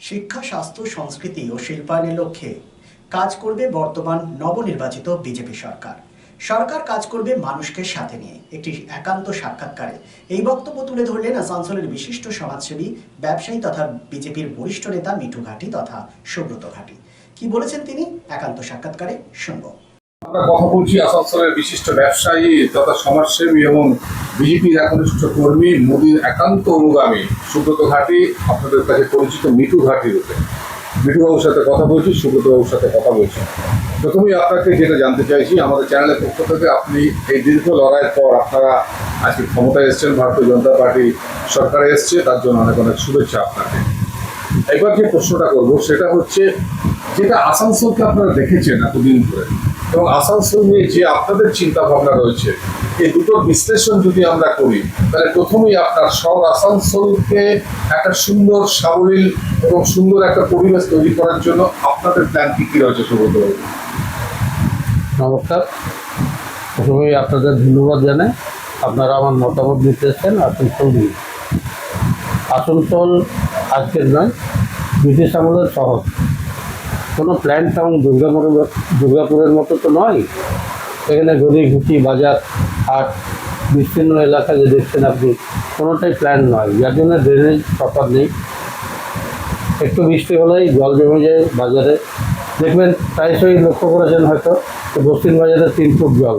শিক্ষা, স্বাস্থ্য, সংস্কৃতি ও শিল্পায়নের লক্ষ্যে কাজ করবে বর্তমান নবনির্বাচিত বিজেপি সরকার। সরকার কাজ করবে মানুষকে সাথে নিয়ে। একটি একান্ত সাক্ষাৎকারে এই বক্তব্য তুলে ধরলেন আসানসোলের বিশিষ্ট সমাজসেবী, ব্যবসায়ী তথা বিজেপির বরিষ্ঠ নেতা মিঠু ঘাটি তথা সুব্রত ঘাটি। কি বলেছেন তিনি, একান্ত সাক্ষাৎকারে শুনব। আমরা কথা বলছি আসানসোলের বিশিষ্ট ব্যবসায়ী তথা সমাজসেবী এবং বিজেপির একনিষ্ঠ কর্মী, মোদীর একান্ত অনুগামী সুব্রত ঘাটি, আপনাদের কাছে পরিচিত মিঠু ঘাটি রূপে। মিঠু বাবুর সাথে কথা বলছি, সুব্রত বাবুর সাথে কথা বলছি। প্রথমেই আপনাকে যেটা জানতে চাইছি, আমাদের চ্যানেলের পক্ষ থেকে আপনি এই দীর্ঘ লড়াইয়ের পর আপনারা আজকে ক্ষমতায় এসেছেন, ভারতীয় জনতা পার্টি সরকারে এসছে, তার জন্য অনেক অনেক শুভেচ্ছা আপনাকে। এবার যে প্রশ্নটা করবো সেটা হচ্ছে, যেটা আসানসোলকে আপনারা দেখেছেন এতদিন ধরে এবং আসানসোল নিয়ে যে আপনাদের চিন্তা ভাবনা রয়েছে, এই দুটোর বিশ্লেষণ যদি আমরা করি, তাহলে প্রথমেই আপনার শহর আসানসোলকে একটা সুন্দর, সাবলীল এবং সুন্দর একটা পরিবেশ তৈরি করার জন্য আপনাদের প্ল্যান কি রয়েছে সুব্রত বাবু? নমস্কার, প্রথমেই আপনাদের ধন্যবাদ জানাই। আপনারা আমার মতামত দিতে এসেছেন আসানসোল নিয়ে। আসানসোল আজকের নয়, ব্রিটিশ আমলের শহর। কোনো প্ল্যান্ট এবং দুর্গাপুরের মতো তো নয়। এখানে গড়িঘুটি, বাজার, হাট, বিস্তীর্ণ এলাকা যে দেখছেন আপনি, কোনোটাই প্ল্যান নয়, যার জন্য ড্রেনেজ প্রপার নেই। একটু বৃষ্টি হলেই জল জমে যায় বাজারে। দেখবেন প্রায়শই লক্ষ্য করেছেন হয়তো, বস্তির বাজারে 3 ফুট জল,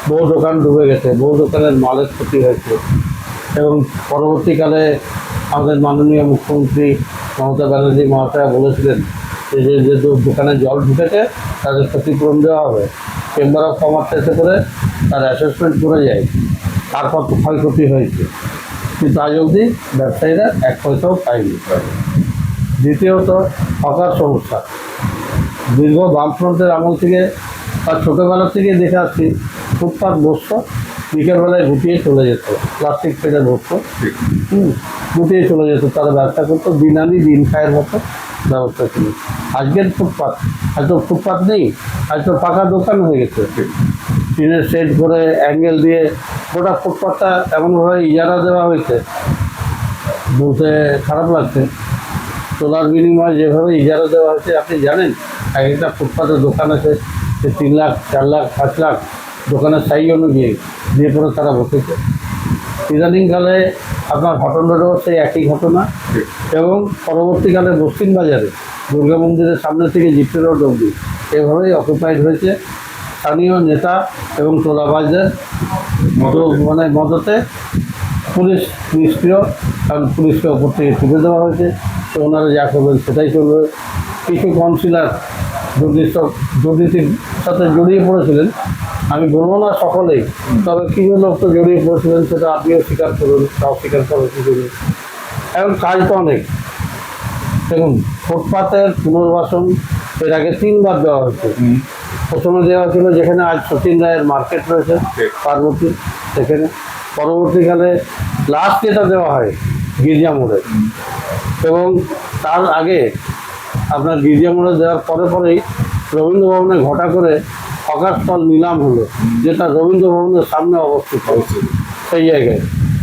বহু দোকান ডুবে গেছে, বহু দোকানের মালের ক্ষতি হয়েছে। এবং পরবর্তীকালে আমাদের মাননীয় মুখ্যমন্ত্রী মমতা ব্যানার্জি মহাশয়া বলেছিলেন যে যে দোকানে জল ঢুকেছে তাদের ক্ষতিপূরণ দেওয়া হবে। চেম্বার অফ কমার্স এসে করে তার অ্যাসেসমেন্ট করে যায় তার কত ক্ষয়ক্ষতি হয়েছে, কিন্তু আজ অবধি ব্যবসায়ীরা 1 পয়সাও পায়নি। দ্বিতীয়ত, হকার সমস্যা। দীর্ঘ বামফ্রন্টের আমল থেকে বা ছোটোবেলা থেকে দেখে আসছি, ফুটপাত বসত, বিকেলবেলায় গুটিয়ে চলে যেত, প্লাস্টিক ফেলে বসত, গুটিয়ে চলে যেত, তারা ব্যবসা করতো, দিন আনি দিন খায়ের মতো ব্যবস্থা ছিল। আজকের ফুটপাত, হয়তো ফুটপাত নেই, হয়তো পাকা দোকান হয়ে গেছে, টিনের সেট করে অ্যাঙ্গেল দিয়ে গোটা ফুটপাতটা এমনভাবে ইজারা দেওয়া হয়েছে, বলতে খারাপ লাগছে। তোলার বিনিময়ে যেভাবে ইজারা দেওয়া হয়েছে, আপনি জানেন একটা ফুটপাতের দোকান আছে, সে 3 লাখ, 4 লাখ, 5 লাখ দোকানের সাইজ অনুযায়ী দিয়ে পরে তারা বসেছে। ইদানিংকালে আপনার হটন রোডেও সেই একই ঘটনা, এবং পরবর্তীকালে দক্ষিণ বাজারে দুর্গা মন্দিরের সামনে থেকে জিপি রোড অবধি এভাবেই অকুপাইড হয়েছে স্থানীয় নেতা এবং তোলাবাজদের মদতে। পুলিশ নিষ্ক্রিয়, কারণ পুলিশকে ওপর থেকে তুলে দেওয়া হয়েছে, তো ওনারা যা করবেন সেটাই করবে। কিছু কাউন্সিলর দুর্নীতির সাথে জড়িয়ে পড়েছিলেন, আমি বলবো না সকলেই, তবে কিছু লোক তো জড়িয়ে পড়েছিলেন, সেটা আপনিও স্বীকার করুন, তাও স্বীকার করেন কিছু। এখন কাজ তো অনেক। দেখুন, ফুটপাতের পুনর্বাসন এর আগে 3 বার দেওয়া হয়েছে। প্রথমে দেওয়া ছিল যেখানে আজ সচিন রায়ের মার্কেট রয়েছে পার্বতী, সেখানে। পরবর্তীকালে লাস্ট যেটা দেওয়া হয় গির্জা মোড়ে, এবং তার আগে আপনার গির্জা মোড়ে দেওয়ার পরেই রবীন্দ্র ভবনে ঘটা করে হকার স্টল নিলাম হলো, যেটা রবীন্দ্র ভবনের সামনে অবস্থিত হয়েছে সেই জায়গায়।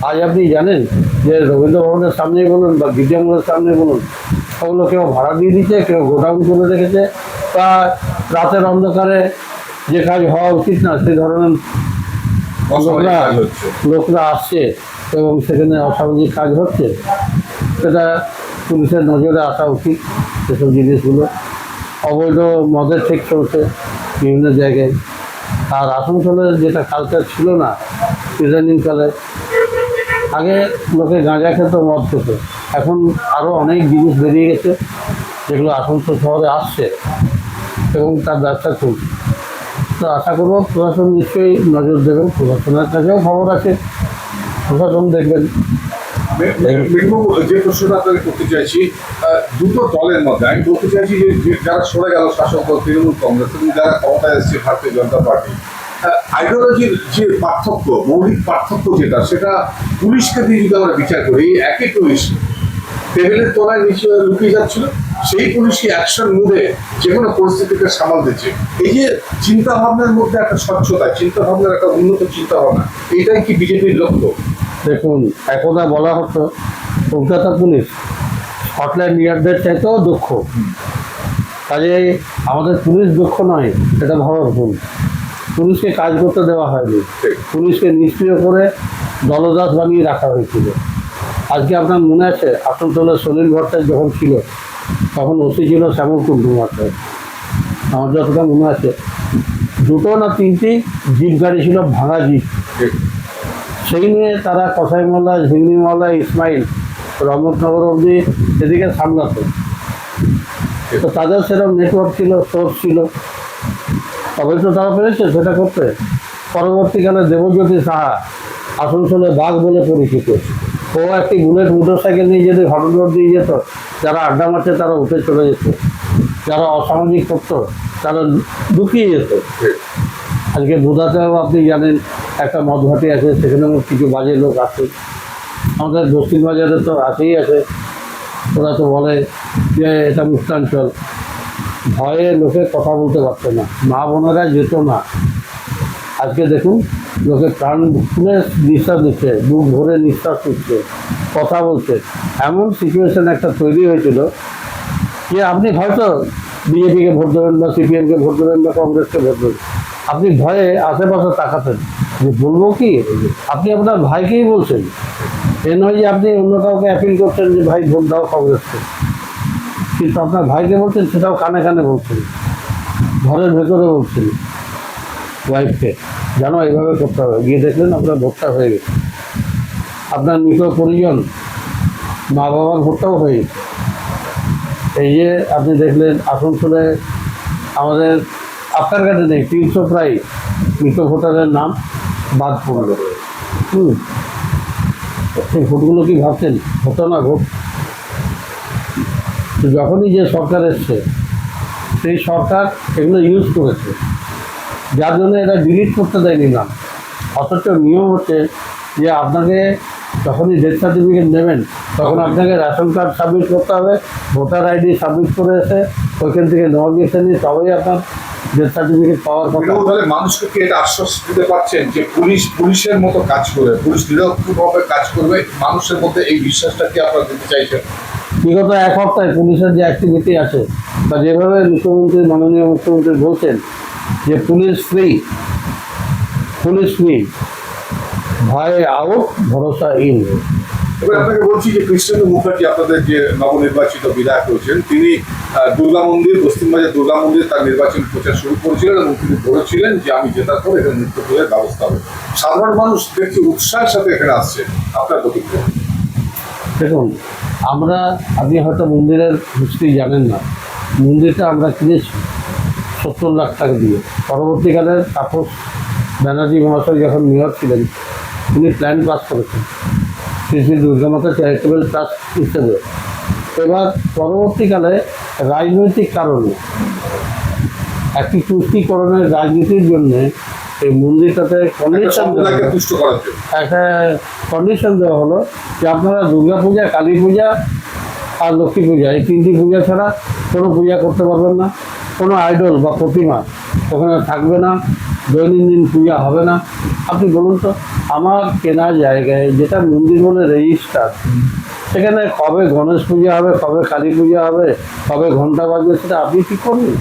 আজ আপনি জানেন যে রবীন্দ্র ভবনের সামনেই বলুন বা গির্জা মোড়ের সামনে বলুন, ওগুলো কেউ ভাড়া দিয়ে দিচ্ছে, কেউ গোডাউন করে রেখেছে, বা রাতের অন্ধকারে যে কাজ হওয়া উচিত না সে ধরনের লোকরা আসছে এবং সেখানে অসামাজিক কাজ হচ্ছে। সেটা পুলিশের নজরে আসা উচিত। সেসব জিনিসগুলো অবৈধ মদের ঠিক চলছে বিভিন্ন জায়গায়। আর আসানসোলের যেটা কালচার ছিল না ইদানিংকালে, আগে লোকে গাঁজা খেত, মদ খেত, এখন আরও অনেক জিনিস বেরিয়ে গেছে যেগুলো আসানসোল শহরে আসছে এবং তার ব্যবসা চলছে। তো আশা করব প্রশাসন নিশ্চয়ই নজর দেবেন, প্রশাসনের কাছেও খবর আছে, প্রশাসন দেখবেন। যে প্রশ্নটা আপনাকে করতে চাইছি, দুটো দলের মধ্যে আমি বলতে চাইছি যে যারা সরে গেল শাসক দল তৃণমূল কংগ্রেস এবং যারা ক্ষমতায় এসেছে ভারতীয় জনতা পার্টি, আইডিওলজির যে পার্থক্য, মৌলিক পার্থক্য যেটা, সেটা পুলিশকে দিয়ে যদি আমরা বিচার করি, একই পুলিশ টেবিলের তলায় নিচে লুকিয়ে যাচ্ছিল, সেই পুলিশই অ্যাকশন মুডে যে কোনো পরিস্থিতিকে সামাল দিচ্ছে। এই যে চিন্তা ভাবনার মধ্যে একটা স্বচ্ছতা, চিন্তা ভাবনার একটা উন্নত চিন্তা ভাবনা, এটাই কি বিজেপির লক্ষ্য? দেখুন, একদা বলা হতো কলকাতা পুলিশ স্কটল্যান্ড ইয়ার্ডদের চাইতেও দক্ষ। কাজে আমাদের পুলিশ দক্ষ নয়, এটা ভাবার ভুল। পুলিশকে কাজ করতে দেওয়া হয়নি, পুলিশকে নিষ্ক্রিয় করে দলদাস বানিয়ে রাখা হয়েছিল। আজকে আপনার মনে আছে আসানসোলের সলিল ভট্টাচার্য যখন ছিল, তখন ওসি ছিল শ্যামল কুণ্ডু মাত্র। আমার যতটা মনে আছে 2টো না 3টি জিপ গাড়ি ছিল, ভাঙা জিপ। সেই নিয়ে তারা কসাই মোল্লা, ঝিংনি মোল্লা, ইসমাইল রহমতনগর অবধি সেদিকে সামলাতো। তো তাদের সেরকম নেটওয়ার্ক ছিল, সোর্স ছিল, তবে তো তারা পেরেছে সেটা করতে। পরবর্তীকালে দেবজ্যোতি সাহা আসানসোলে বাঘ বলে পরিচিত, ও একটি বুলেট মোটরসাইকেল নিয়ে যদি ঘটনা দিয়ে যেত, যারা আড্ডা মারছে তারা উঠে চলে যেত, যারা অসামাজিক করতো তারা লুকিয়ে যেত। আজকে বোধাতেও আপনি জানেন একটা মদঘাটি আছে, সেখানেও কিছু বাজে লোক আছে। আমাদের দক্ষিণ বাজারে তো আছেই আছে, ওরা তো বলে যে এটা মুক্তাঞ্চল, ভয়ে লোকে কথা বলতে পারতো না, মা বোনেরা যেত না। আজকে দেখুন লোকে প্রাণ খুলে নিঃশ্বাস দিচ্ছে, বুক ভরে নিঃশ্বাস নিচ্ছে, কথা বলছে। এমন সিচুয়েশন একটা তৈরি হয়েছিল যে আপনি হয়তো বিজেপিকে ভোট দেবেন বা সিপিএমকে ভোট দেবেন বা কংগ্রেসকে ভোট দেবেন, আপনি ভয়ে আশেপাশে তাকাতেন যে বলবো কি। আপনি আপনার ভাইকেই বলছেন, এ নয় যে আপনি অন্য কাউকে অ্যাপিল করছেন যে ভাই ভোট দাও কংগ্রেসকে, কিন্তু আপনার ভাইকে বলছেন, সেটাও কানে কানে বলছেন, ঘরের ভেতরে বলছেন ওয়াইফকে, জানো এইভাবে করতে হবে। গিয়ে দেখলেন আপনার ভোটটা হয়ে গেছে, আপনার নিকট পরিজন মা বাবার ভোটটাও হয়ে গেছে। এই যে আপনি দেখলেন আসানসোলে আমাদের আপনার কাছে নেই 300 প্রায় মৃত ভোটারের নাম বাদ পড়লো। সেই ভোটগুলো কি ভাবছেন হতো না ভোট? তো যখনই যে সরকার এসছে, সেই সরকার এগুলো ইউজ করেছে, যার জন্য এটা ডিলিট করতে দেয়নি নাম। অথচ নিয়ম হচ্ছে যে আপনাকে যখনই ডেথ সার্টিফিকেট নেবেন, তখন আপনাকে রেশন কার্ড সাবমিট করতে হবে, ভোটার আইডি সাবমিট করে এসে ওইখান থেকে নোটিফিকেশন নিয়ে তবেই আপনার ডেথ সার্টিফিকেট পাওয়ার কথা। তাহলে মানুষকে কি এটা আশ্বাস দিতে পারছেন যে পুলিশের মতো কাজ করবে, পুলিশ নিরপেক্ষভাবে কাজ করবে, মানুষের মধ্যে এই বিশ্বাসটা কি আপনারা দিতে চাইছেন? বিগত 1 সপ্তাহে পুলিশের যে অ্যাক্টিভিটি আছে, বা যেভাবে মুখ্যমন্ত্রী, মাননীয় মুখ্যমন্ত্রী বলছেন যে পুলিশ ফ্রি, ভয় আউট, ভরসা ইন। এবার আপনাকে বলছি যে কৃষ্ণেন্দু মুখার্জি আপনাদের যে নবনির্বাচিত বিধায়ক রয়েছেন, তিনি দুর্গা মন্দির, পশ্চিমবাজার দুর্গা মন্দির তার নির্বাচনী প্রচার শুরু করেছিলেন এবং তিনি বলেছিলেন যে আমি জেতার পর এখানে নৃত্য করে ব্যবস্থা হবে। সাধারণ মানুষ দেখছি উৎসাহের সাথে এখানে আসছে, আপনার প্রতিক্রিয়া? দেখুন, আপনি হয়তো মন্দিরের হিস্ট্রি জানেন না। মন্দিরটা আমরা কিনেছি 70 লাখ টাকা দিয়ে। পরবর্তীকালে তাপস ব্যানার্জি মহাশয় যখন মেয়র ছিলেন, তিনি প্ল্যান পাস করেছেন শ্রী শ্রী দুর্গামাতা চ্যারিটেবল ট্রাস্ট হিসেবে। এবার পরবর্তীকালে রাজনৈতিক কারণে একটি তুষ্টিকরণের রাজনীতির জন্যে এই মন্দিরটাতে একটা কন্ডিশন দেওয়া হলো যে আপনারা দুর্গা পূজা, কালী পূজা আর লক্ষ্মী পূজা, এই 3টি পূজা ছাড়া কোনো পূজা করতে পারবেন না, কোনো আইডল বা প্রতিমা ওখানে থাকবে না, দৈনন্দিন পূজা হবে না। আপনি বলুন তো, আমার কেনা জায়গায় যেটা মন্দির বলে রেজিস্টার, সেখানে কবে গণেশ পূজা হবে, কবে কালী পূজা হবে, কবে ঘন্টা বাজবে, সেটা আপনি ঠিক করবেন?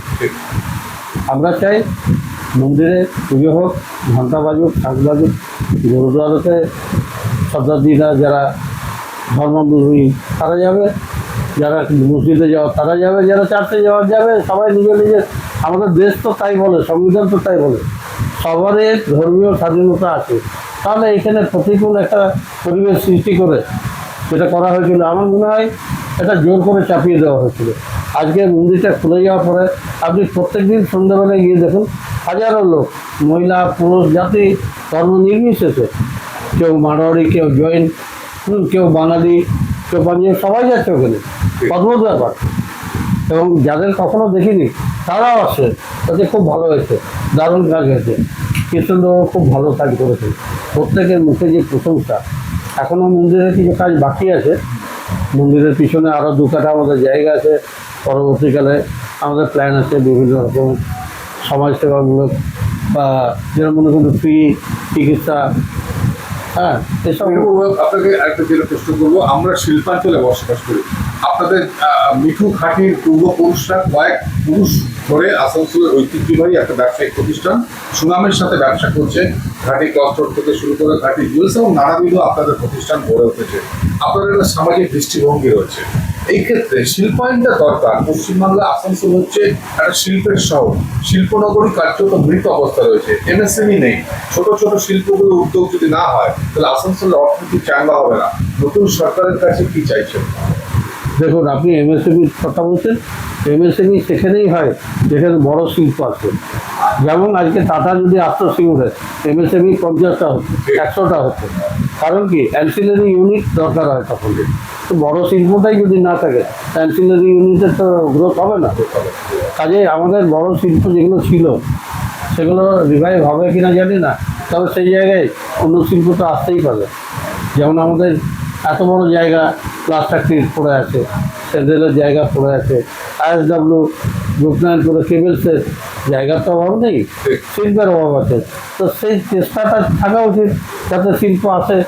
আমরা চাই মন্দিরে পুজো হোক, ঘন্টা বাজুক, শাঁখ বাজুক, গুরুদুয়ারাতে শতাব্দীরা যারা ধর্মাবলম্বী তারা যাবে, যারা মসজিদে যাওয়া তারা যাবে, যারা চার্চে যাওয়ার যাবে, সবাই নিজের নিজের। আমাদের দেশ তো তাই বলে, সংবিধান তো তাই বলে, সবারই ধর্মীয় স্বাধীনতা আছে। তাহলে এখানে প্রতিকূল একটা পরিবেশ সৃষ্টি করে যেটা করা হয়েছিল, আমার মনে হয় এটা জোর করে চাপিয়ে দেওয়া হয়েছিল। আজকে মন্দিরটা খুলে যাওয়ার পরে আপনি প্রত্যেক দিন সন্ধ্যাবেলায় গিয়ে দেখুন, হাজারো লোক, মহিলা, পুরুষ, জাতি, ধর্ম নির্বিশেষে, কেউ মারোয়ারি, কেউ জৈন, কেউ বাঙালি, কেউ পাঞ্জাবি, সবাই যাচ্ছে ওখানে। অদ্ভুত ব্যাপার। এবং যাদের কখনো দেখিনি তারাও আসে, তাতে খুব ভালো হয়েছে, দারুণ কাজ হয়েছে। কৃষ্ণদেব খুব ভালো কাজ করেছে, প্রত্যেকের মুখে যে প্রশংসা। এখনও মন্দিরের কিছু কাজ বাকি আছে, মন্দিরের পিছনে আরও 2 কাঠা আমাদের জায়গা আছে। পরবর্তীকালে আমাদের প্ল্যান আছে বিভিন্ন রকম সমাজসেবামূলক বা যেরকম মনে করুন ফ্রি চিকিৎসা, হ্যাঁ, এসব। আপনাকে আরেকটা যেটা প্রশ্ন করবো, আমরা শিল্পাঞ্চলে বসবাস করি, আপনাদের মিঠু ঘাটির পূর্বপুরুষরা কয়েক পুরুষ ধরে আসানসোলের ঐতিহ্যবাহী একটা ব্যবসায়িক প্রতিষ্ঠান সুনামের সাথে ব্যবসা করছে। ঘাটি ক্লাস্টার থেকে শুরু করে ঘাটি জুয়েলস এবং নানাবিধ আপনাদের প্রতিষ্ঠান গড়ে উঠেছে। আপনাদের একটা সামাজিক দৃষ্টিভঙ্গি রয়েছে। এই ক্ষেত্রে শিল্পায়নটা দরকার। পশ্চিমবাংলা আসানসোল হচ্ছে একটা শিল্পের শহর, শিল্পনগরী কার্যত মৃত অবস্থা রয়েছে। এমএসএমই নেই। ছোট ছোট শিল্পগুলো উদ্যোগ যদি না হয় তাহলে আসানসোলের অর্থনীতি চাঙ্গা হবে না। নতুন সরকারের কাছে কি চাইছেন? দেখুন, আপনি এমএসএমইর কথা বলছেন, এমএসএমই সেখানেই হয় যেখানে বড় শিল্প আছে। যেমন আজকে টাটা যদি আসতো সিঙ্গুরে, এমএসএমই 50টা হচ্ছে, 100টা হচ্ছে। কারণ কি, অ্যান্সিলারি ইউনিট দরকার হয় তখন। তো বড় শিল্পটাই যদি না থাকে, অ্যান্সিলারি ইউনিটের তো গ্রোথ হবে না। কাজে আমাদের বড় শিল্প যেগুলো ছিল সেগুলো রিভাইভ হবে কিনা জানি না, তবে সেই জায়গায় অন্য শিল্প তো আসতেই পারে। যেমন আমাদের এত বড় জায়গা গ্লাস ফ্যাক্টরি পড়ে আছে, সেন্ট্রালের জায়গা পড়ে আছে, আইএসডব্লিউ রূপনারায়ণপুরে কেবলসের জায়গার তো অভাব নেই, শিল্পের অভাব আছে। তো সেই চেষ্টাটা থাকা উচিত যাতে শিল্প আসে।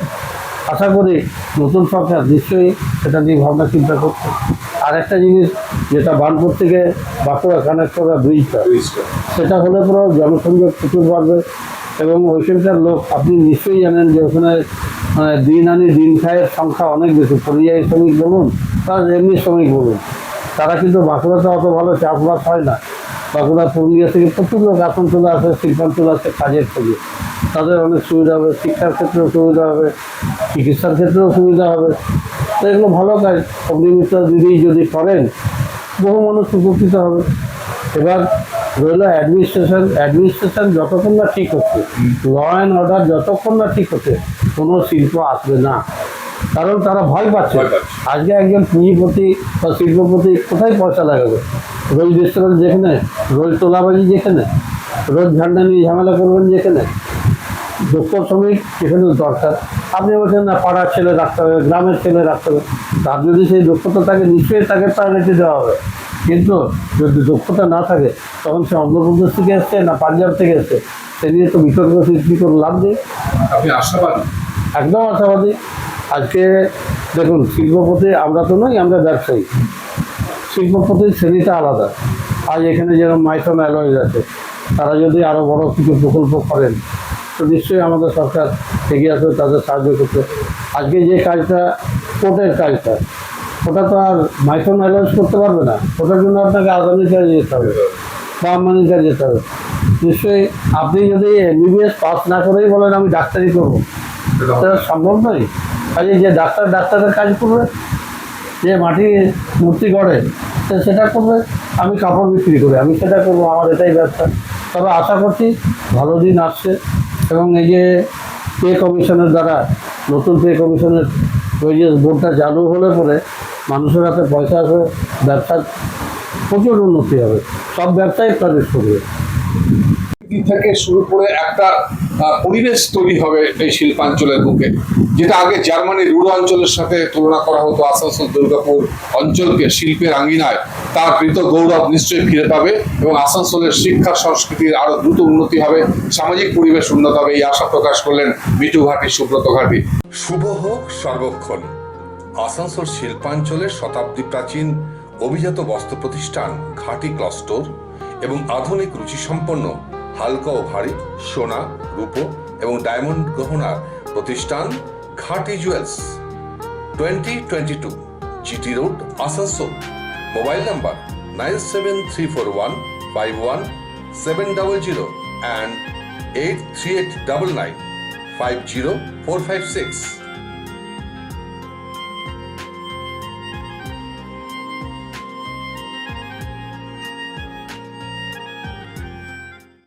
আশা করি নতুন সরকার নিশ্চয়ই সেটা নিয়ে ভাবনা চিন্তা করছে। আর একটা জিনিস, যেটা বার্নপুর থেকে বাঁকুড়া কানেক্ট করা ব্রিজটা, সেটা হলে পুরো জনসংযোগ প্রচুর বাড়বে। এবং ওইখানকার লোক, আপনি নিশ্চয়ই জানেন যে ওখানে দিন আনি দিন খায়ের সংখ্যা অনেক বেশি। পরিযায়ী শ্রমিক বলুন বা এমনি শ্রমিক বলুন, তারা কিন্তু বাঁকুড়াতে অত ভালো চাষবাস হয় না। বাঁকুড়া পুরুলিয়া থেকে প্রচুর লোক আসানসোলে আসে, শিল্পাঞ্চলে আসে কাজের খোঁজে। তাদের অনেক সুবিধা হবে, শিক্ষার ক্ষেত্রেও সুবিধা হবে, চিকিৎসার ক্ষেত্রেও সুবিধা হবে। তো এগুলো ভালো কাজ। অগ্নিমিত্র দিদি যদি করেন, বহু মানুষ উপকৃত হবে। এবার রইল অ্যাডমিনিস্ট্রেশন যতক্ষণ না ঠিক হচ্ছে, ল অ্যান্ড অর্ডার যতক্ষণ না ঠিক হচ্ছে, কোনো শিল্প আসবে না। কারণ তারা ভয় পাচ্ছে। আজকে একজন পুঁজিপতি বা শিল্পপতি কোথায় পয়সা লাগাবে? রোজ রেস্টুরেন্ট যেখানে, রোজ তোলাবাজি যেখানে, রোজ ঝান্ডা নিয়ে ঝামেলা করবেন যেখানে, দক্ষ শ্রমিক যেখানে দরকার। আপনি বলছেন না, পাড়ার ছেলে রাখতে হবে, গ্রামের ছেলে রাখতে হবে। তার যদি সেই দক্ষতা থাকে, নিশ্চয়ই তাকে প্রায়োরিটি দেওয়া হবে। কিন্তু যদি দক্ষতা না থাকে, তখন সে অন্ধ্রপ্রদেশ থেকে এসছে না পাঞ্জাব থেকে এসছে, সে নিয়ে তো বিতর্ক সৃষ্টি করে লাভ নেই। আপনি আশাবাদী? একদম আশাবাদী। আজকে দেখুন, শিল্পপতি আমরা তো নই, আমরা ব্যবসায়ী। শিল্পপতির শ্রেণীটা আলাদা। আজ এখানে যেরকম মাইথন অ্যালয়েজ আছে, তারা যদি আরও বড় কিছু প্রকল্প করেন, তো নিশ্চয়ই আমাদের সরকার এগিয়ে আসবে তাদের সাহায্য করতে। আজকে যে কাজটা, কোর্টের কাজটা, ওটা তো আর মাইথন অ্যালয়েজ করতে পারবে না। ওটার জন্য আপনাকে আদানির কাজে যেতে হবে বা আম্বানির কাজে যেতে হবে। নিশ্চয়ই আপনি যদি এমবিবিএস পাস না করেই বলেন আমি ডাক্তারি করবো, সেটা সম্ভব নয়। কাজে যে ডাক্তারের কাজ করবে, যে মাটি মূর্তি গড়ে সেটা করবে, আমি কাপড় বিক্রি করি, আমি সেটা করবো, আমার এটাই ব্যবসা। তবে আশা করছি ভালো দিন আসছে। এবং এই যে পে কমিশনের দ্বারা, নতুন পে কমিশনের ওয়েজেস বোর্ডটা চালু হলে পরে মানুষের হাতে পয়সা আসবে, ব্যবসার প্রচুর উন্নতি হবে, সব ব্যবসায়ী প্রবেশ করবে। থেকে শুরু করে একটা পরিবেশ তৈরি হবে এই শিল্পাঞ্চলের বুকে, যেটা আগে জার্মানির রুড় অঞ্চলের সাথে তুলনা করা হতো। আসানসোল দুর্গাপুর অঞ্চলকে শিল্পের আঙ্গিনায় তার কৃত গৌরব নিশ্চয়ই ফিরে পাবে এবং আসানসোলের শিক্ষা সংস্কৃতির আরো দ্রুত উন্নতি হবে, সামাজিক পরিবেশ উন্নত হবে। এই আশা প্রকাশ করলেন মিঠু ঘাটি, সুব্রত ঘাটি। শুভ হোক সর্বক্ষণ। আসানসোল শিল্পাঞ্চলের শতাব্দী প্রাচীন অভিজাত বস্ত্র প্রতিষ্ঠান ঘাটি ক্লাস্টার এবং আধুনিক রুচিসম্পন্ন হালকা ও ভারী সোনা, রূপো এবং ডায়মন্ড গহনার প্রতিষ্ঠান ঘাটি jewels, 2022 GT road, Asansol. Mobile number 9734151700 and 83899 50456।